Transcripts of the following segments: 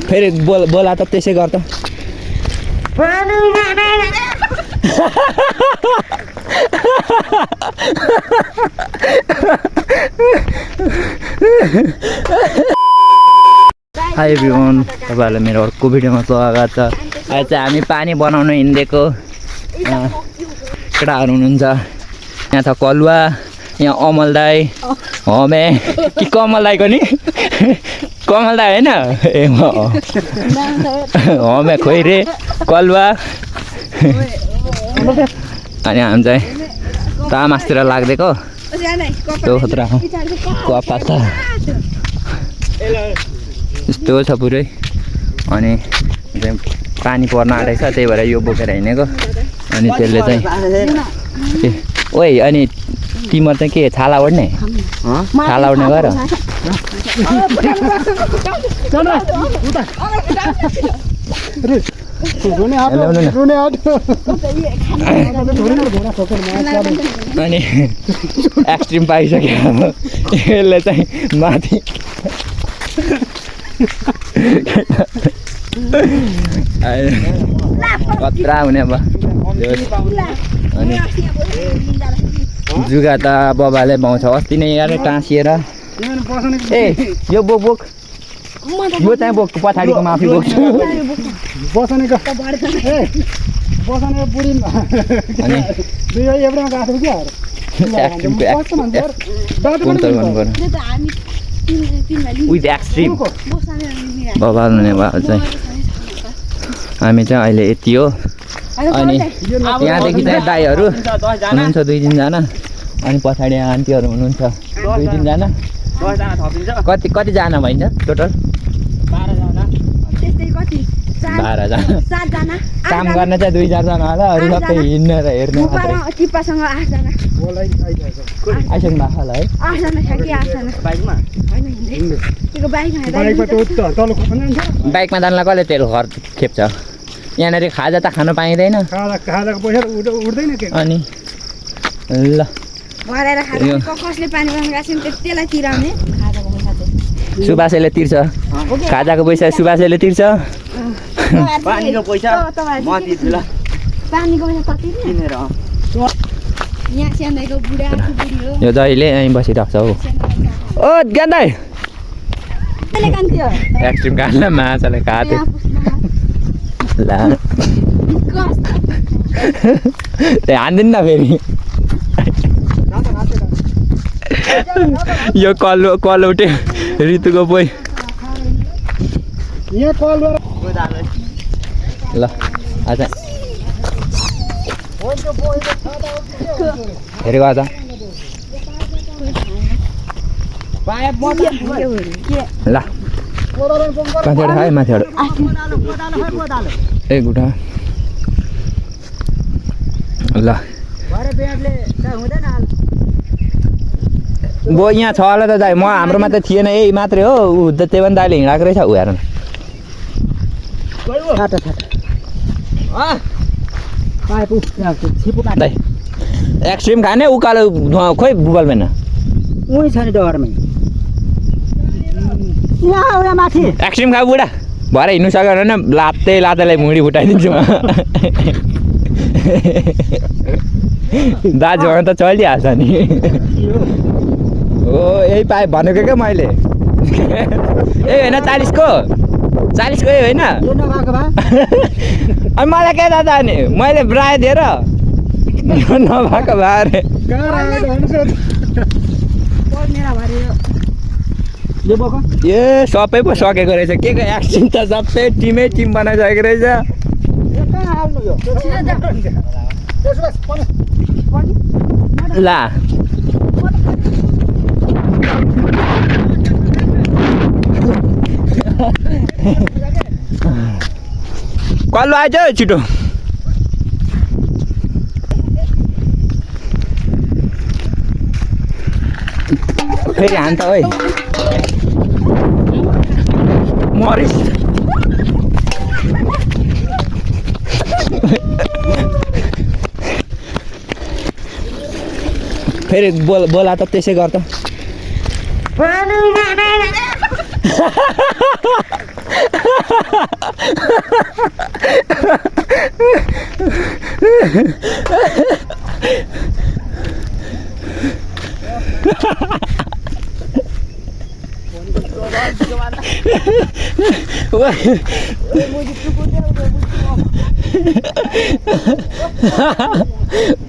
फेरि बोला त त्यसै गर्दा हाई एभ्रिवान, तपाईँहरूलाई मेरो अर्को भिडियोमा स्वागत छ। आज चाहिँ हामी पानी बनाउन हिँडेको केटाहरू हुनुहुन्छ। यहाँ छ कलुवा, यहाँ अमल दाई, हमे कि कमल दाईको नि कमल दाई होइन ए हमे खोइरे कलुवा अनि हामी चाहिँ तामासतिर लाग्दिएको त्यो खतरा कपा छ यस्तो छ पुरै। अनि पानी पर्न आँटेको छ, त्यही भएर यो बोकेर हिँडेको। अनि त्यसले चाहिँ ओइ अनि तिम्रो चाहिँ के छाला ओढ्ने छाला ओढ्ने गर अनि एक्सट्रिम पाइसक्यो यसले चाहिँ माथि खतरा हुने अब। अनि जुगा त बबाले पाउँछ, अस्ति नै यार टाँसिएर ए यो बोक बोक यो चाहिँ बोक पछाडिको माफी बोक्छु बसनेको बसनेको बुढी अनि विथ एक्सट्रिम बबाल हुने भयो चाहिँ। हामी चाहिँ अहिले यति हो। अनि यहाँदेखि चाहिँ दाईहरू हुनुहुन्छ 2-3 जना, अनि पछाडि आन्टीहरू हुनुहुन्छ 2-3 जना। कतिजना भइन्छ टोटल? 12 जना। काम गर्ने चाहिँ 2-4 जना होला, अरू सबै हिँड्ने र हेर्ने मात्रै। टिप्पासँग 8 जना आइसक्नु भएको होला है? 8 जना छ कि 8 जना बाइकमा हैन हिँड्दै त्यो बाइकमा बाइकमा जानुलाई कसले तेल खर्च खेप्छ? यहाँनिर खाजा त खानु पाइँदैन, खाजाको पैसा उठ्दैन के। अनि ल भरेर खाजा कसले पानी बनाउन गाछिन् त्यसलाई तिराउने खाजाको पैसा चाहिँ सुबासेले तिर्छ, खाजाको पैसा सुबासेले तिर्छ। पानीको पैसा म तिर्छु ल। पानीको पैसा कति किनेर यहाँ स्यान्दाइको बुढा बुढी हो यो जहिले यहीँ बसिरहेको छ हौ। ओ ज्ञानदाई कसले कान्थ्यो एक्सट्रिम काट्न माछाले काट्यो ला त्यहाँ हान्दिन न फेरि। यो कलौटे ऋतुको पोइ ल आज हेरेको आज ल कतिवटा खायो माथिबाट ए गुठा ल बो यहाँ छ होला त दाइ, म हाम्रोमा त थिएन यही मात्रै हो। ऊ त त्यो पनि दाइले हिँडाएको रहेछ ऊ हेर न। दाइ एक्सट्रिम खाने उकालो खोइ बुबल मैन उही छ नि डरमै यहाँ आउला माथि एक्सट्रिम खा बुढा भएर हिँड्नु सक्यो भने लातेलाई मुडी फुटाइदिन्छु म। दाजुहरू त चलिहाल्छ नि। हो यही पाएँ भनेको क्या मैले। ए होइन 40को ए होइन अनि मलाई के दादा नि मैले ब्राय दिएर नभएको भएर ए सबै पो सकेको रहेछ। के एक्सट्रिम त सबै टिम बनाइसकेको रहेछ। ला कल्लो आइज छिटो। फेरि हान्छ है मरिस फेरि बोला त त्यसै गर त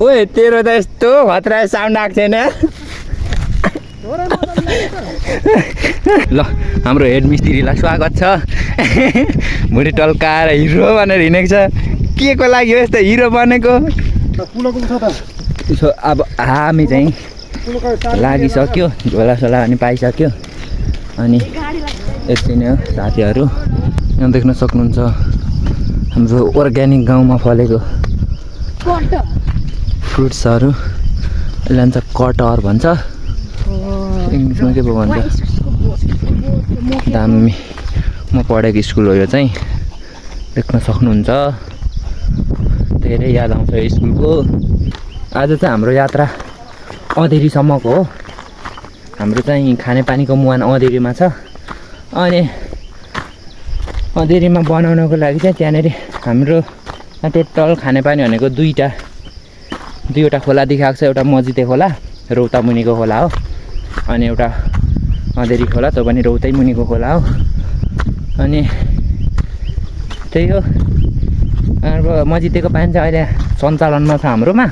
ओए तेरो त यस्तो खतरा साउन्ड आएको छैन ल हाम्रो हेड मिस्त्रीलाई स्वागत छ भुँडी टल्काएर हिरो भनेर हिँडेको छ के को लागि हो यस्तो हिरो बनेको अब हामी चाहिँ लागिसक्यो झोलासोला पनि पाइसक्यो अनि यति नै हो साथीहरू यहाँ देख्न सक्नुहुन्छ हाम्रो अर्ग्यानिक गाउँमा फलेको फ्रुट्सहरू यसलाई भन्छ कटहर भन्छ इङ्ग्लिसमा के पो भन्छ दामी म पढेको स्कुल हो यो चाहिँ देख्न सक्नुहुन्छ धेरै याद आउँछ यो स्कुलको आज चाहिँ हाम्रो यात्रा अँधेरीसम्मको हो हाम्रो चाहिँ खानेपानीको मुहान अँधेरीमा छ अनि अँधेरीमा बनाउनको लागि चाहिँ त्यहाँनिर हाम्रो टोटल खानेपानी भनेको दुईवटा खोला देखाएको छ एउटा मजिते खोला रौता मुनिको खोला हो अनि एउटा अँधेरी खोला त्यो पनि रौतै मुनिको खोला हो अनि त्यही हो अब मजितेको पानी चाहिँ अहिले सञ्चालनमा छ हाम्रोमा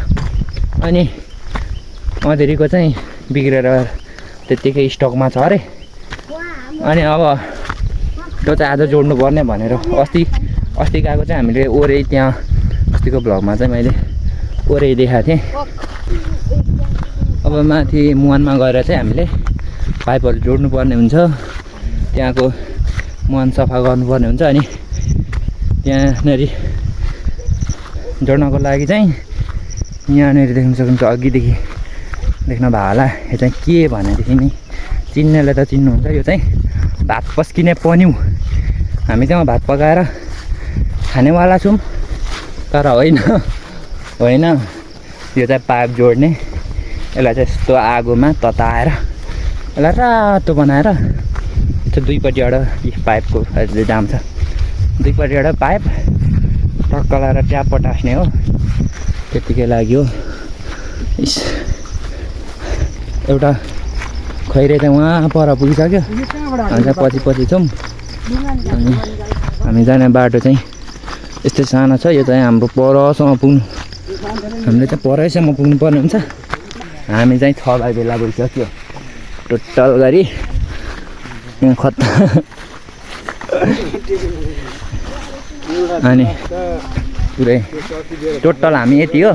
अनि अँधेरीको चाहिँ बिग्रेर त्यत्तिकै स्टकमा छ अरे अनि अब त्यो चाहिँ आज जोड्नु पर्ने भनेर अस्ति गएको चाहिँ हामीले ओरै त्यहाँ अस्तिको भ्लगमा चाहिँ मैले ओरै देखाएको थिएँ अब माथि मुहानमा गएर चाहिँ हामीले पाइपहरू जोड्नु पर्ने हुन्छ त्यहाँको मुहान सफा गर्नुपर्ने हुन्छ अनि त्यहाँनिर जोड्नको लागि चाहिँ यहाँनिर देख्न सक्नुहुन्छ अघिदेखि देख्न भयो होला यो चाहिँ के भनेदेखि नि चिन्नेले त चिन्नुहुन्छ यो चाहिँ भात पस्किने पन्यु हामी चाहिँ भात पकाएर खानेवाला छौँ तर होइन यो चाहिँ पाइप जोड्ने यसलाई चाहिँ यस्तो आगोमा तताएर यसलाई रातो बनाएर त्यो दुईपट्टिबाट पाइपको जाम छ दुईपट्टिबाट पाइप टक्क लगाएर ट्याप पटास्ने हो त्यतिकै लाग्यो इस एउटा खैरे चाहिँ उहाँ पर पुगिसक्यो हामी चाहिँ पछि छौँ अनि हामी जाने बाटो चाहिँ यस्तै सानो छ यो चाहिँ हाम्रो परसम्म पुग्नु हामीले चाहिँ परैसम्म पुग्नु पर्ने हुन्छ हामी चाहिँ 6 भाइ बेला गइसक्यो टोटल गरी खत्ता अनि पुरै टोटल हामी यति हो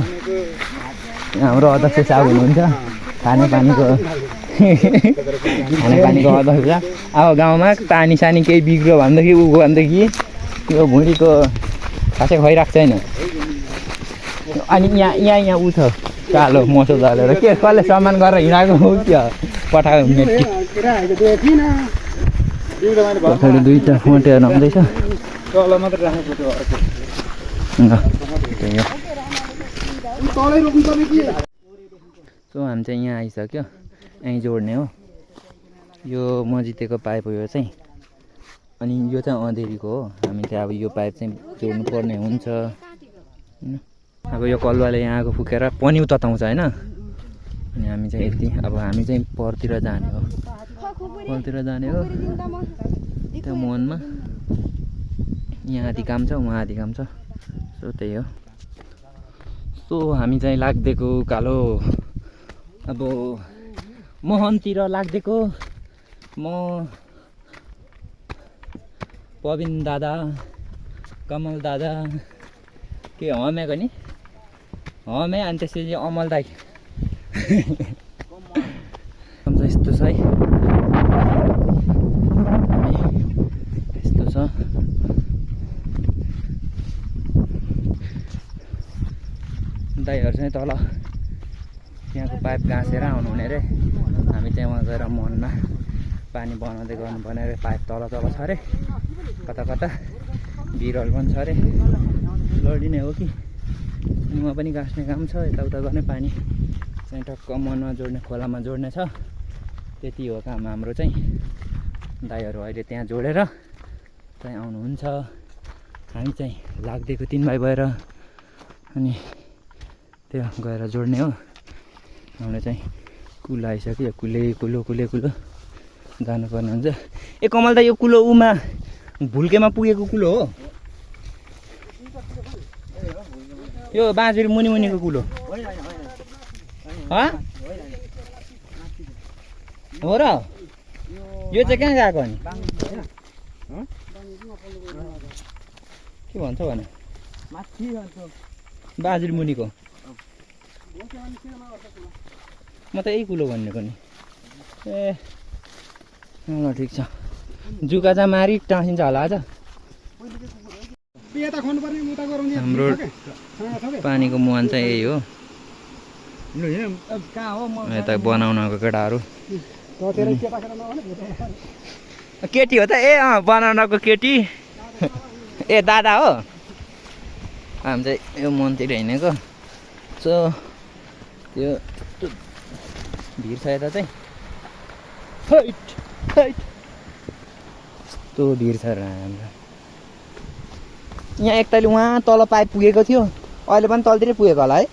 हाम्रो अध्यक्ष साहब हुनुहुन्छ खानेपानीको अध्यक्ष अब गाउँमा पानी सानी केही बिग्रियो भनेदेखि यो भुँडीको खासै खुवाइरहेको छैन अनि यहाँ उ छ कालो मोसो दलेर के कसले सामान गरेर हिँडाएको क्या पठाएको मेटी पछाडि दुईवटा फोटेर आउँदैछ सो हामी चाहिँ यहाँ आइसक्यो यहीँ जोड्ने हो यो मजितेको पाइप हो यो चाहिँ अनि यो चाहिँ अँधेरीको हो हामी चाहिँ अब यो पाइप चाहिँ जोड्नु पर्ने हुन्छ होइन अब यो कलुवाले यहाँ आगो फुकेर पन्यु तताउँछ होइन अनि हामी चाहिँ यति अब हामी चाहिँ परतिर जाने हो त्यो मुहानमा यहाँ आदि काम छ उहाँ आदि काम छ सो त्यही हो सो हामी चाहिँ लाग्दिएको कालो अब मोहनतिर लाग्दिएको म पविन दादा कमल दादा के हमेको नि हमे अनि त्यसपछि अमल दाई यस्तो छ है यस्तो छ दाईहरू चाहिँ तल त्यहाँको पाइप गाँसेर आउनुहुने रे हामी चाहिँ वहाँ गएर मुहानमा पानी बनाउँदै गर्नुपर्ने अरे पाइप तल छ अरे कता बिरल पनि छ अरे लडिने हो कि अनि वहाँ पनि गाँस्ने काम छ यताउता गर्ने पानी चाहिँ टक्क मनमा जोड्ने खोलामा जोड्ने छ। त्यति हो काम हाम्रो चाहिँ। दाइहरू अहिले त्यहाँ जोडेर चाहिँ आउनुहुन्छ। हामी चाहिँ लाग्दिएको 3 भाइ भएर अनि त्यो गएर जोड्ने हो। हाम्रो चाहिँ कुलो आइसक्यो। कुलो जानुपर्ने हुन्छ। ए कमल दा यो कुलो उमा भुल्केमा पुगेको कुलो हो यो बाँझुरी मुनिको कुलो हो र? यो चाहिँ कहाँ गएको अनि के भन्छ भने बाँझुरी मुनिको म त यही कुलो भनेको नि। ए ल ठिक छ। जुका चाहिँ मारी टाँसिन्छ होला आज। हाम्रो पानीको मुहान चाहिँ यही हो। यता बनाउनको केटाहरू केटी हो त। ए बनाउनको केटी ए दादा हो। हामी चाहिँ यो मनतिर हिँडेको। सो त्यो भिड छ यता चाहिँ यस्तो भिड छ र हाम्रो यहाँ। एकतालि उहाँ तल पाइप पुगेको थियो। अहिले पनि तलतिरै पुगेको होला है।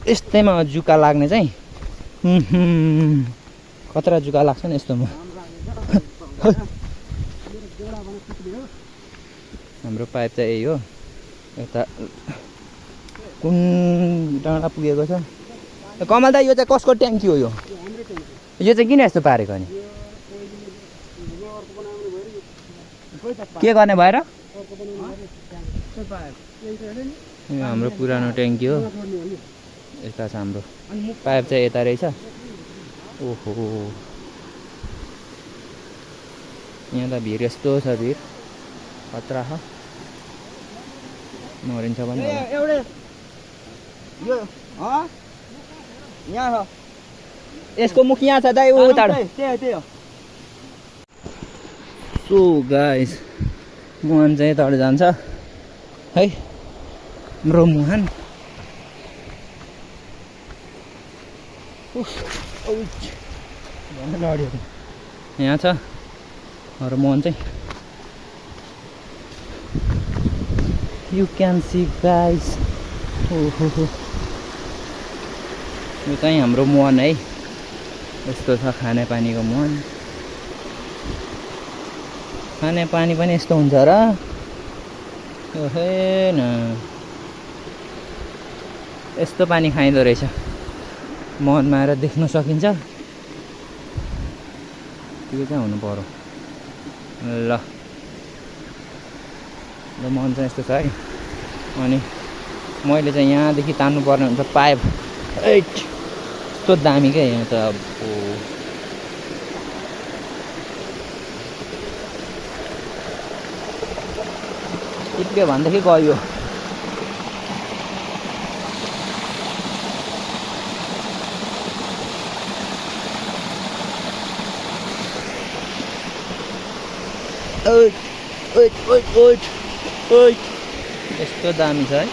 यस्तैमा जुका लाग्ने चाहिँ खतरा जुका लाग्छ नि यस्तोमा। हाम्रो पाइप चाहिँ यही हो। यता कुन डाँडा पुगेको छ। कमल दा यो चाहिँ कसको ट्याङ्की हो? यो चाहिँ किन यस्तो पारेको नि? के गर्ने भएर? यो हाम्रो पुरानो ट्याङ्की हो। यता छ हाम्रो पाइप चाहिँ यता रहेछ। ओहो यहाँ त भिड यस्तो छ। भिड खतरा छ। मरिन्छ पनि। यसको मुख यहाँ छ दाइ उता। सो गाइस मुहान चाहिँ यताबाट जान्छ है। हाम्रो मुहान यहाँ छ हाम्रो मुहान चाहिँ। You can see guys. ओहो यो चाहिँ हाम्रो मुहान है। यस्तो छ खानेपानीको मुहान। खानेपानी पनि यस्तो हुन्छ र? ओहे न यस्तो पानी खाइँदो रहेछ। मुहानमा आएर देख्न सकिन्छ। त्यो चाहिँ हुनु पर्यो। ल मुहान चाहिँ यस्तो छ है। अनि मैले चाहिँ यहाँदेखि तान्नु पर्ने हुन्छ पाइप। यस्तो दामी क्या यहाँ त। अब टिप्यो भनेदेखि गयो। यस्तो दामी छ है।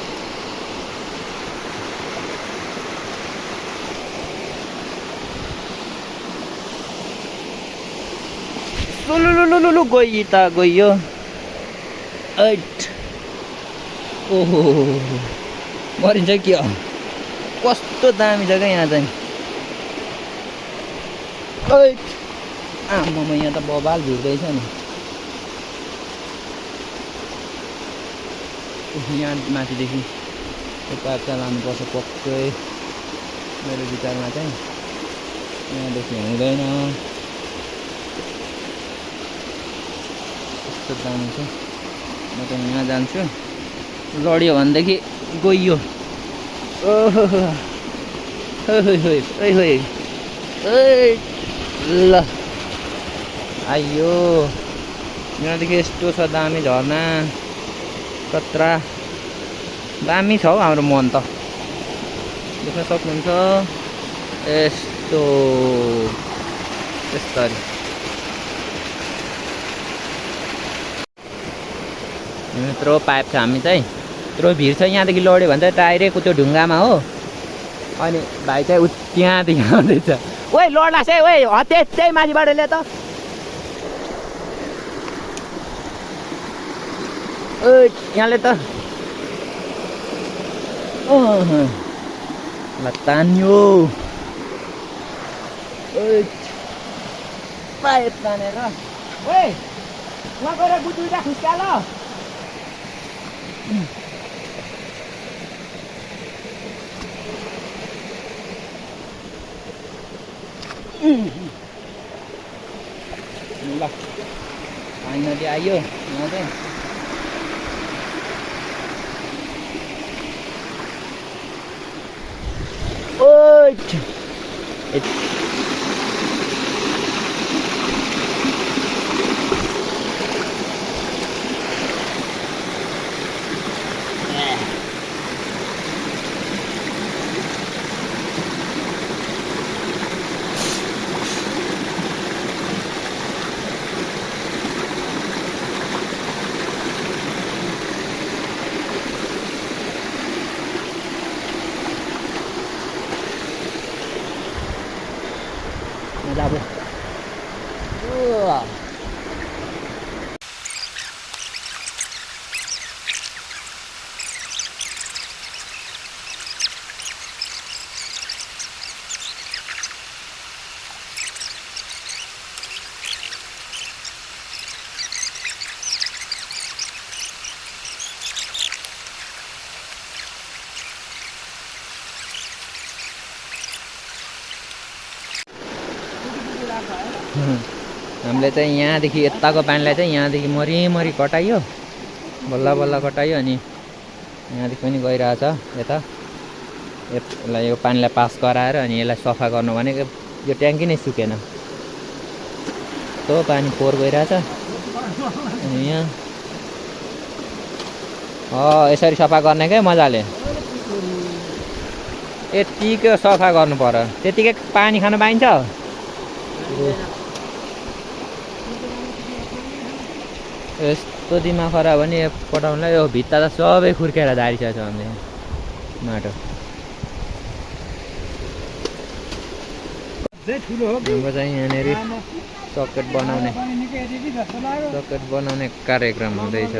लु गई त गयो। ओहो मरिन्छ के हो? कस्तो दामी छ क्या यहाँ चाहिँ। आमामा यहाँ त बबाल भिड्दैछ नि। यहाँ माथिदेखि त्यो पाइप चाहिँ लानुपर्छ पक्कै मेरो विचारमा चाहिँ। यहाँदेखि हुँदैन। कस्तो दामी छ। म त यहाँ जान्छु। लड्यो भनेदेखि गइयो। ल आइयो। यहाँदेखि यस्तो छ दामी झर्ना। कत्रा दामी छ हौ हाम्रो मन त। देख्न सक्नुहुन्छ यस्तो यस्तरी। यत्रो पाइप छ। हामी चाहिँ यत्रो भिड छ। यहाँदेखि लड्यो भने चाहिँ डाइरेक्ट त्यो ढुङ्गामा हो। अनि भाइ चाहिँ त्यहाँदेखि आउँदैछ ओइ लड्लास् है ओइ त्यही माथिबाट ल्याए त ओइ यहाँले त ल तान्यो ओइ पाइप तानेर ओइ वहाँ गएर बुटुटा खुस्का ल ल पानी नदी आयो यहाँ चाहिँ ओइ madapo. हामीले चाहिँ यहाँदेखि यताको पानीलाई चाहिँ यहाँदेखि मरिमरि कटाइयो बल्ल बल्ल कटाइयो अनि यहाँदेखि पनि गइरहेछ यता यसलाई यो पानीलाई पास गराएर अनि यसलाई सफा गर्नु भनेको यो ट्याङ्की नै सुकेन त्यो पानी फोहोर गइरहेछ अनि यहाँ यसरी सफा गर्ने क्या मजाले यतिकै सफा गर्नु पर्यो त्यतिकै पानी खान पाइन्छ यस्तो दिमाग खराब भने पटाउनलाई यो भित्ता त सबै खुर्केर झारिसकेको छ हामीले माटो हाम्रो चाहिँ यहाँनिर सकेट बनाउने कार्यक्रम हुँदैछ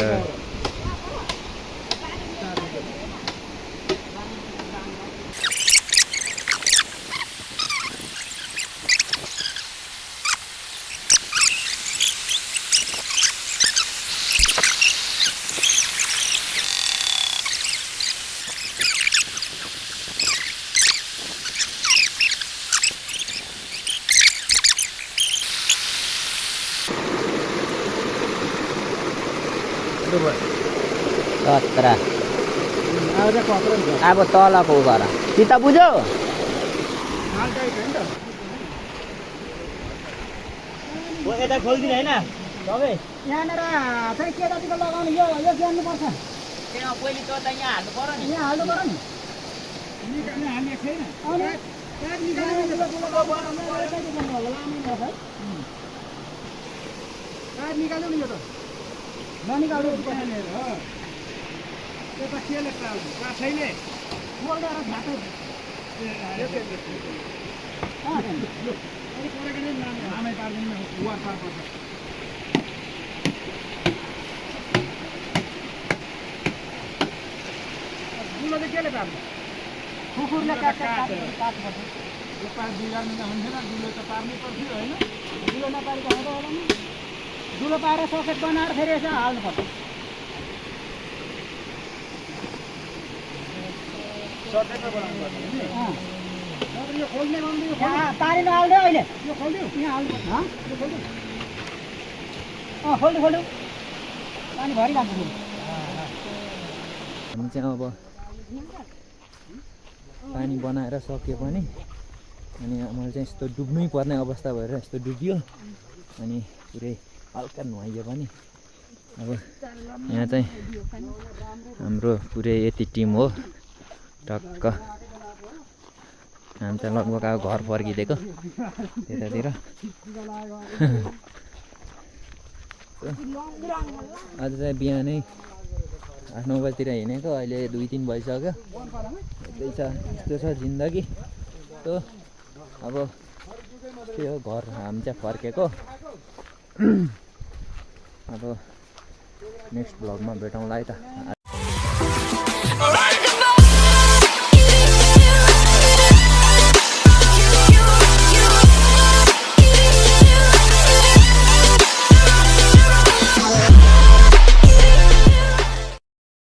अब तलको गर सिता बुझ्यो यता खोलिदिनु होइन सबै यहाँनिर चाहिँ के जतिको लगाउनु यो जान्नुपर्छ पहिले त यहाँ हाल्नु पर्यो नि यहाँ हाल्नु पर्यो नि हाल्ने छैन निकाल्यो नि यो त ननिकाल्नु यता केले काठैले मोल्डेर झाटो लामै पार्दैन वार पार पर्छ दुलो चाहिँ केले पार्नु कुकुरले काट्नुपर्छ यो पार बिगार्नु त हुन्थेन दुलो त पार्नै पर्थ्यो होइन दुलो नपारेको हुँदो होला नि दुलो पारेर सकेट बनाएर फेरि यसो हाल्नुपर्छ यो खोल्ने पानी नहाल्दै अहिले यो खोल्दियो यहाँ हाल्नुपर्छ यो खोल्दियो खोल्दियो पानी भरिरहन्छ हामी चाहिँ अब पानी बनाएर सक्यो पनि अनि मैले चाहिँ यस्तो डुब्नै पर्ने अवस्था भएर यस्तो डुब्यो अनि पुरै हल्का नुहाइयो पनि अब यहाँ चाहिँ हाम्रो पुरै यति टिम हो टक्क हामी चाहिँ लगभग अब घर फर्किदिएको त्यतातिर आज चाहिँ बिहानै 8-9 बजीतिर हिँडेको अहिले 2-3 भइसक्यो। यस्तै छ, यस्तो छ जिन्दगी। त्यो अब त्यही हो, घर हामी चाहिँ फर्केको। अब नेक्स्ट भ्लगमा भेटौँला है त।